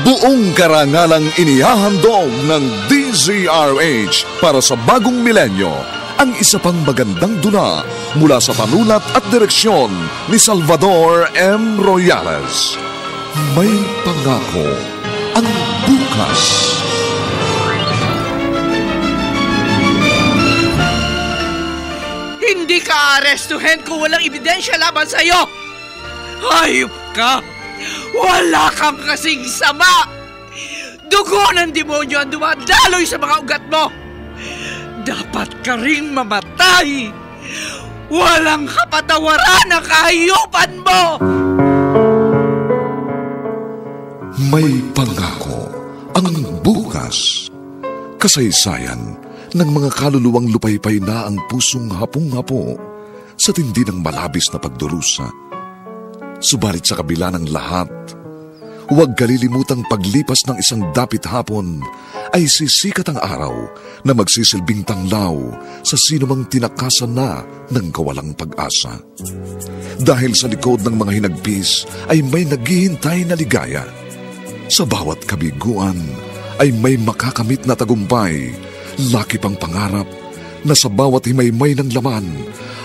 Buong karangalang inihahandog ng DZRH para sa bagong milenyo ang isa pang magandang dula mula sa panulat at direksyon ni Salvador M. Royales. May pangako ang bukas. Hindi ka arestuhin kung walang ebidensya laban sa'yo! Hayop ka! Wala kang kasing sama! Dugo ng demonyo ang dumadaloy sa mga ugat mo! Dapat ka ring mamatay! Walang kapatawaran ang kahayupan mo! May pangako ang bukas. Kasaysayan ng mga kaluluwang lupaypay na ang pusong hapong-hapo sa tindi ng malabis na pagdurusa. Subalit sa kabila ng lahat, huwag kalilimutang paglipas ng isang dapit hapon ay sisikat ang araw na magsisilbing tanglaw sa sinumang tinakasan na ng kawalang pag-asa. Dahil sa likod ng mga hinagpis ay may naghihintay na ligaya. Sa bawat kabiguan ay may makakamit na tagumpay, laki pang pangarap na sa bawat himaymay ng laman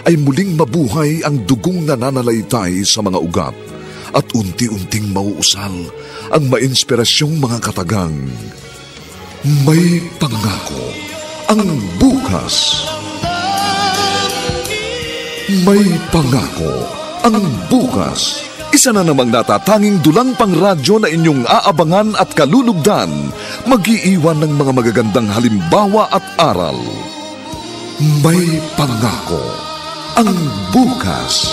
ay muling mabuhay ang dugong nananalaytay sa mga ugat at unti-unting mauusal ang mainspirasyong mga katagang. May pangako ang bukas. May pangako ang bukas. Isa na namang natatanging dulang pangradyo na inyong aabangan at kalulugdan, mag-iiwan ng mga magagandang halimbawa at aral. May pangako ang bukas.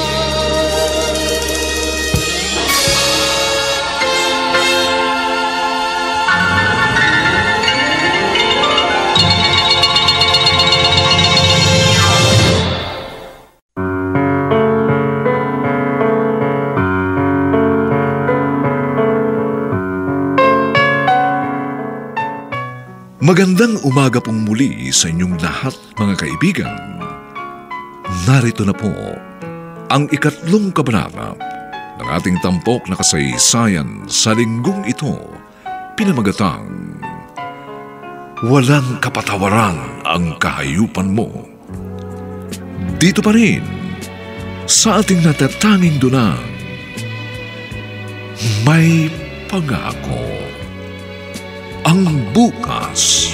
Magandang umaga pong muli sa inyong lahat, mga kaibigan. Narito na po ang ikatlong kabanata ng ating tampok na kasaysayan sa linggong ito, pinamagatang Walang Kapatawaran ang Kahayupan Mo. Dito pa rin sa ating natatanging dunang May Pangako ang bukas.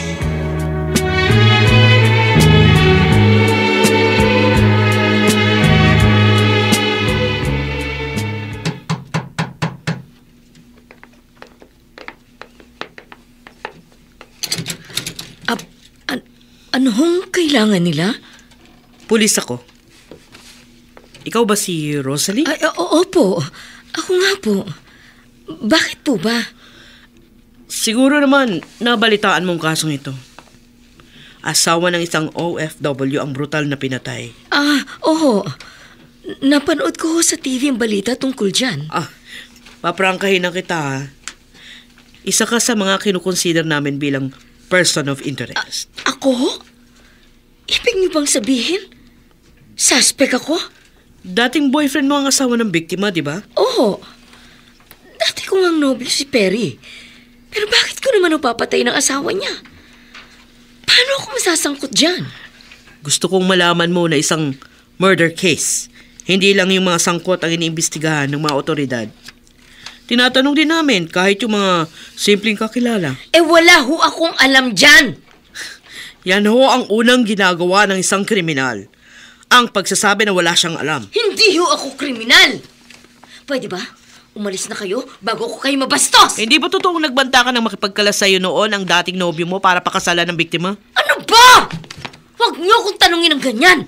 Anong kailangan nila? Pulis ako. Ikaw ba si Rosalie? Ay, opo. Ako nga po. Bakit po ba? Siguro naman nabalitaan mong kasong ito. Asawa ng isang OFW ang brutal na pinatay. Oo. Napanood ko sa TV ang balita tungkol dyan. Paprangkahin na kita, ha? Isa ka sa mga kinukonsider namin bilang person of interest. Ako? Ibig niyo bang sabihin? Suspect ako? Dating boyfriend mo ang asawa ng biktima, di ba? Oo. Dati ko ngang nobyo si Perry. Pero bakit ko naman napapatay ng asawa niya? Paano ako masasangkot dyan? Gusto kong malaman mo na isang murder case. Hindi lang yung mga sangkot ang iniimbestigahan ng mga otoridad. Tinatanong din namin kahit yung mga simpleng kakilala. Wala ho akong alam dyan! Yan ho ang unang ginagawa ng isang kriminal. Ang pagsasabi na wala siyang alam. Hindi ho ako kriminal! Pwede ba? Umalis na kayo bago ko kayo mabastos! Hindi ba totoong nagbanta ka ng makipagkalas sa'yo noon ang dating nobyo mo para pakasalan ng biktima? Ano ba? Huwag niyo akong tanungin ng ganyan!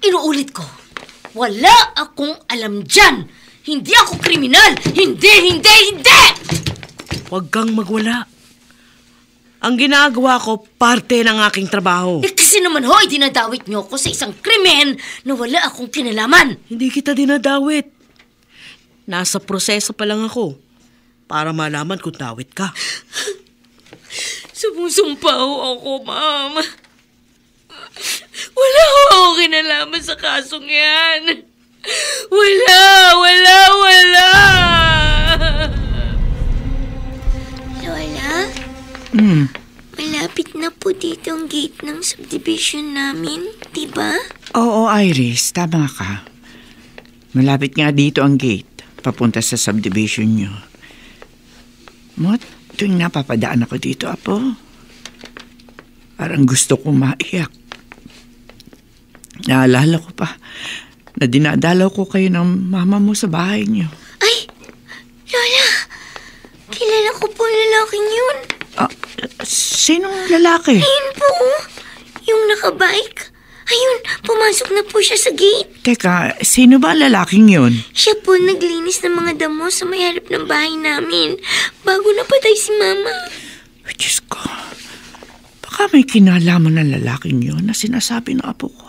Inuulit ko, wala akong alam dyan! Hindi ako kriminal! Hindi! Huwag kang magwala. Ang ginagawa ko, parte ng aking trabaho. Kasi naman ho, dinadawit niyo ko sa isang krimen na wala akong kinalaman. Hindi kita dinadawit. Nasa proseso pa lang ako para malaman kung dawit ka. Sumusumpa ho ako, ma'am. Wala ho ako kinalaman sa kasong yan. Wala! Malapit na po dito ang gate ng subdivision namin, diba? Oo, Iris, tama ka. Malapit nga dito ang gate, papunta sa subdivision nyo. Mot, tuwing napapadaan ako dito, Apo, parang gusto kong maiyak. Naalala ko pa na dinadalaw ko kayo ng mama mo sa bahay nyo. Ay, Lola, kilala ko po ang lalaking yun. Sinong lalaki? Ayun po, yung nakabike. Ayun, pumasok na po siya sa gate. Teka, sino ba lalaking yun? Siya po naglinis ng mga damo sa may harap ng bahay namin bago napatay si Mama. Oh, Diyos ko. Baka may kinalaman ng lalaking yun na sinasabi ng apo ko.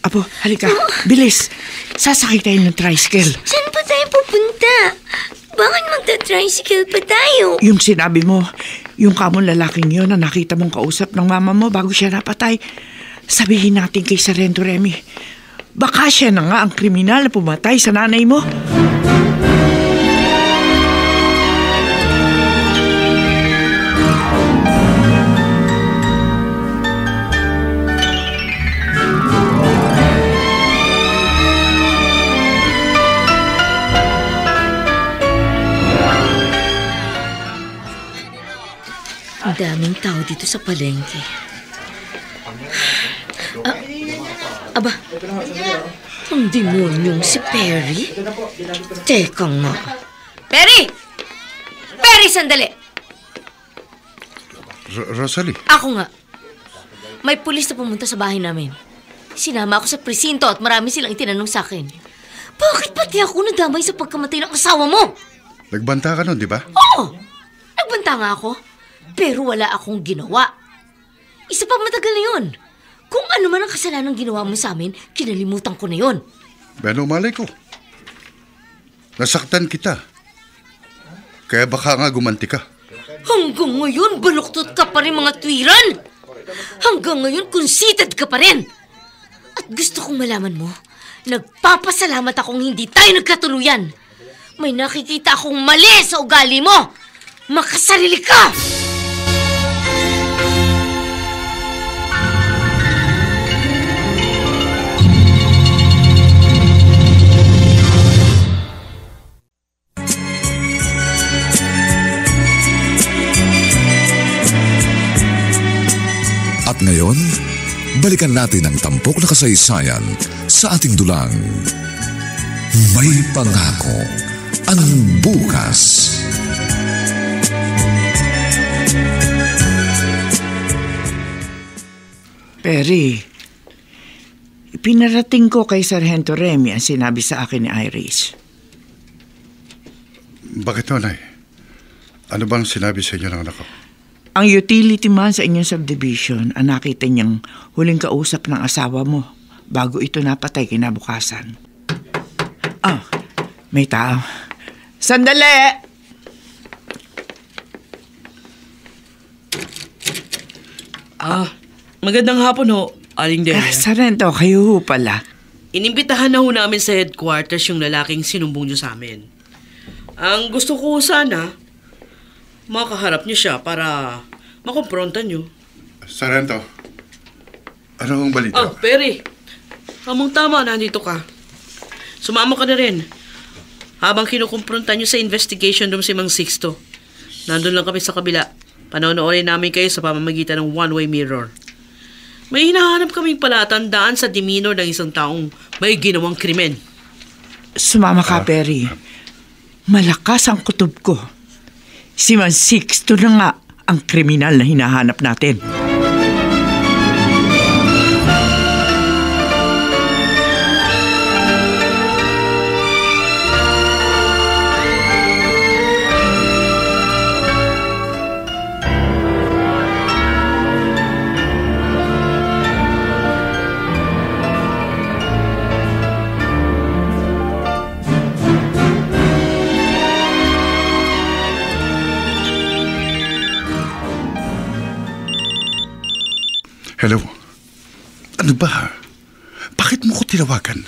Apo, halika. Bilis. Sasakay tayo ng tricycle. Saan pa tayo pupunta? Bakit magta-tricycle pa tayo? Yung sinabi mo, yung kamong lalaking yun na nakita mong kausap ng mama mo bago siya napatay, sabihin natin kay Sargento Remy. Baka siya na nga ang kriminal na pumatay sa nanay mo. Ang daming tao dito sa palengke. Aba, ang demonyong si Perry? Teka nga. Perry! Perry, sandali! Rosalie? Ako nga. May pulis na pumunta sa bahay namin. Sinama ako sa presinto at marami silang itinanong sa akin. Bakit pati ako nadamay sa pagkamatay ng asawa mo? Nagbanta ka nun, di ba? Oo! Nagbanta nga ako. Pero wala akong ginawa. Isa pa matagal na yun. Kung ano man ang kasalanan ginawa mo sa amin, kinalimutan ko na yun. Beno, malay ko. Nasaktan kita. Kaya baka nga gumanti ka. Hanggang ngayon, baluktot ka pa rin mga tuwiran. Hanggang ngayon, conceited ka pa rin. At gusto kong malaman mo, nagpapasalamat akong hindi tayo nagkatuluyan. May nakikita akong mali sa ugali mo. Makasarili ka! At ngayon, balikan natin ang tampok na kasaysayan sa ating dulang. May pangako ang bukas. Perry, ipinarating ko kay Sargento Remy ang sinabi sa akin ni Iris. Bakit to, Nay? Ano bang sinabi sa inyo ng anak ko? Ang utility man sa inyong subdivision ang nakita niyang huling kausap ng asawa mo bago ito napatay kinabukasan. May tao. Sandali! Magandang hapon ho, Aling Delia. Sargento, kayo ho pala. Inimbitahan na ho namin sa headquarters yung lalaking sinumbong niyo sa amin. Ang gusto ko sana, makaharap niyo siya para makumprontan niyo. Sargento, ano ang balita? Perry, tamang tama, nandito ka. Sumama ka na rin. Habang kinukumprontan niyo sa investigation doon si Mang Sixto. Nandun lang kami sa kabila. Panonoodin namin kayo sa pamamagitan ng one-way mirror. May hinahanap kaming palatandaan sa demeanor ng isang taong may ginawang krimen. Sumama ka, Perry. Malakas ang kutob ko. Si Mang Sixto na nga ang kriminal na hinahanap natin. Hello? Ano ba? Bakit mo ko tinawagan?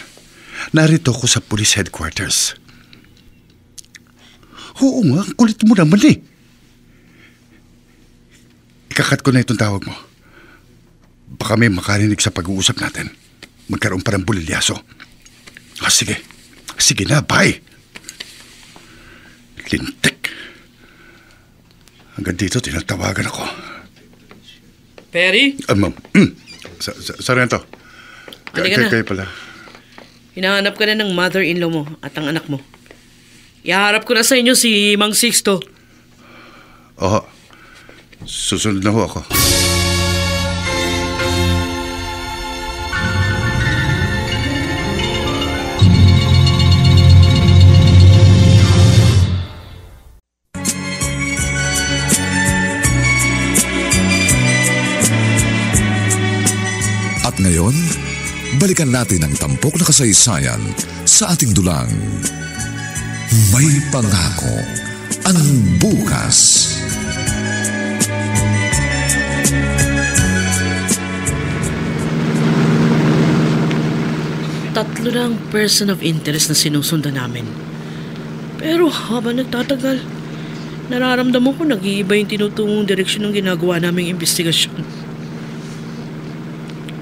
Narito ko sa police headquarters. Oo nga, kulit mo naman eh. Ikakat ko na itong tawag mo. Baka may makarinig sa pag-uusap natin. Magkaroon pa ng bulilyaso. Sige. Sige na, bye. Lintik. Hanggang dito, tinatawagan ako. Perry? Sargento. Halika na. Kayo pala. Hinahanap ka na ng mother-in-law mo at ang anak mo. Iharap ko na sa inyo si Mang Sixto. Oo. Susunod na ho ako. At ngayon, balikan natin ang tampok na kasaysayan sa ating dulang. May pangako ang bukas. Tatlo na ang person of interest na sinusundan namin. Pero habang nagtatagal, nararamdaman ko nag-iiba yung tinutungong direksyon ng ginagawa naming investigasyon.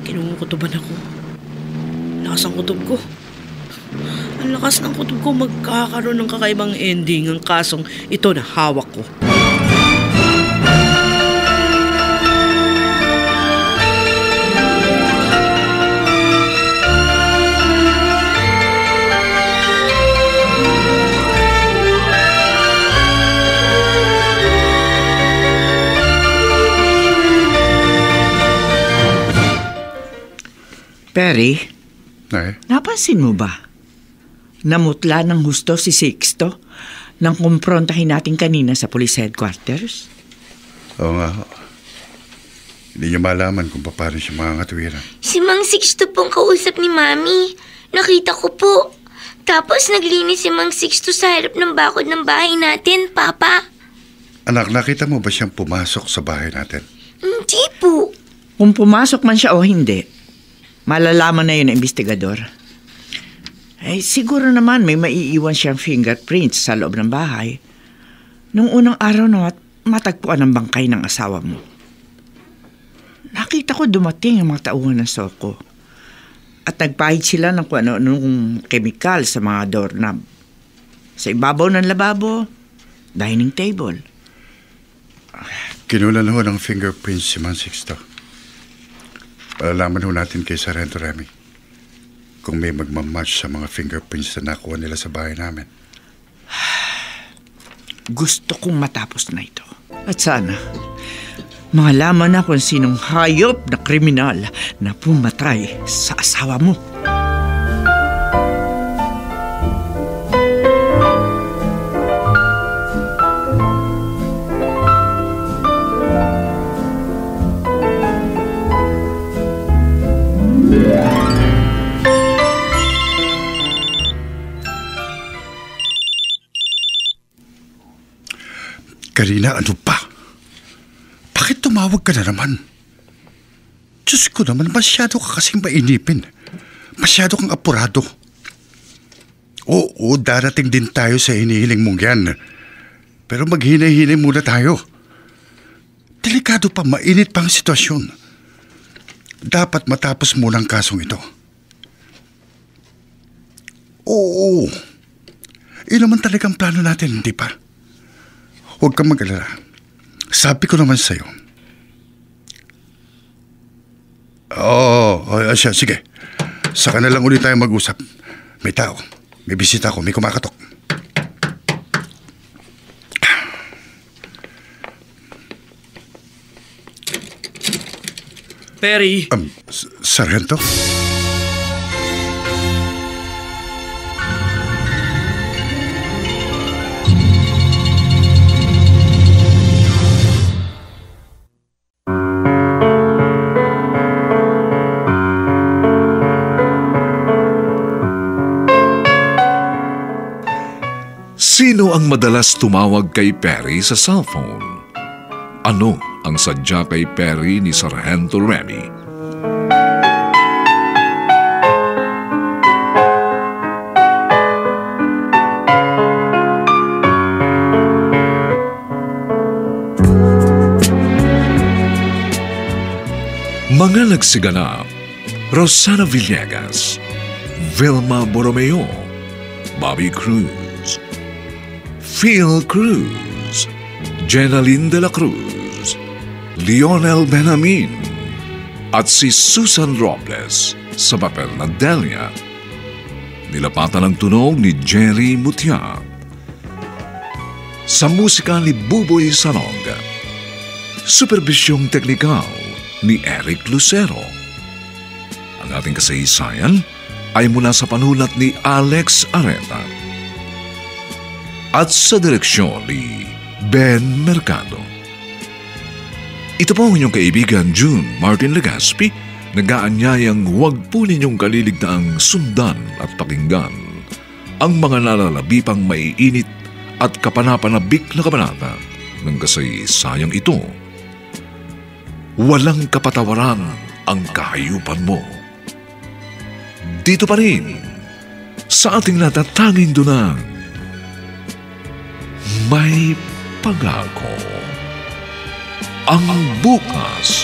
Kinungukutuban ako. Lakas ang kutob ko. Ang lakas ng kutob ko magkakaroon ng kakaibang ending ang kasong ito na hawak ko. Perry, Eh? napansin mo ba? Namutla ng husto si Sixto nang kumprontahin natin kanina sa police headquarters. Oo nga ho. Hindi niyo malaman kung paano siya mga katuwiran. Si Mang Sixto pong kausap ni Mami. Nakita ko po. Tapos naglinis si Mang Sixto sa harap ng bakod ng bahay natin, Papa. Anak, nakita mo ba siyang pumasok sa bahay natin? Hindi po. Kung pumasok man siya o hindi, malalaman na yun ang investigador. Siguro naman may maiiwan siyang fingerprints sa loob ng bahay. Nung unang araw na matagpuan ang bangkay ng asawa mo. Nakita ko dumating ang mga tauhan ng Soko. At nagpahid sila ng kung ano-anong kemikal sa mga doorknob. Sa ibabaw ng lababo, dining table. Kinulan ho ng fingerprints si Man Sixto. Palalaman ho natin kay Sargento Remy kung may magmamatch sa mga fingerprints na nakuha nila sa bahay namin. Gusto kong matapos na ito. At sana, malaman na kung sinong hayop na kriminal na pumatay sa asawa mo. Karina, ano pa? Bakit tumawag ka na naman? Diyos ko naman, masyado ka kasing mainipin. Masyado kang apurado. Oo, darating din tayo sa hinihiling mong yan. Pero maghinay-hinay muna tayo. Delikado pa, mainit pang sitwasyon. Dapat matapos muna ang kasong ito. Oo. Yun naman talagang plano natin, hindi pa? Huwag kang mag-alala. Sabi ko naman sa'yo. Siya, sige. Saka na lang ulit tayo mag-usap. May tao. May bisita ako. May kumakatok. Perry. Sargento? Sino ang madalas tumawag kay Perry sa cellphone? Ano ang sadya kay Perry ni Sargento Remy? Mga nagsiganap: Rosana Villegas, Vilma Borromeo, Bobby Cruz, Phil Cruz, Jenaline de la Cruz, Lionel Benjamin, at si Susan Robles sa papel na Delia. Nilapatan ang tunog ni Jerry Mutia. Sa musika ni Buboy Salong. Superbisyong teknikal ni Eric Lucero. Ang ating kasaysayan ay mula sa panulat ni Alex Areta. At sa direksyon ni Ben Mercado. Ito po ang inyong kaibigan June Martin Legaspi, nag-aanyayang huwag po ninyong kaliligtaang sundan at pakinggan ang mga nalalabipang maiinit at kapanapanabik na kabanata ng kasaysayang ito. Walang kapatawaran ang kahayupan mo. Dito pa rin, sa ating natatanging dunang, may pangako. Ang bukas.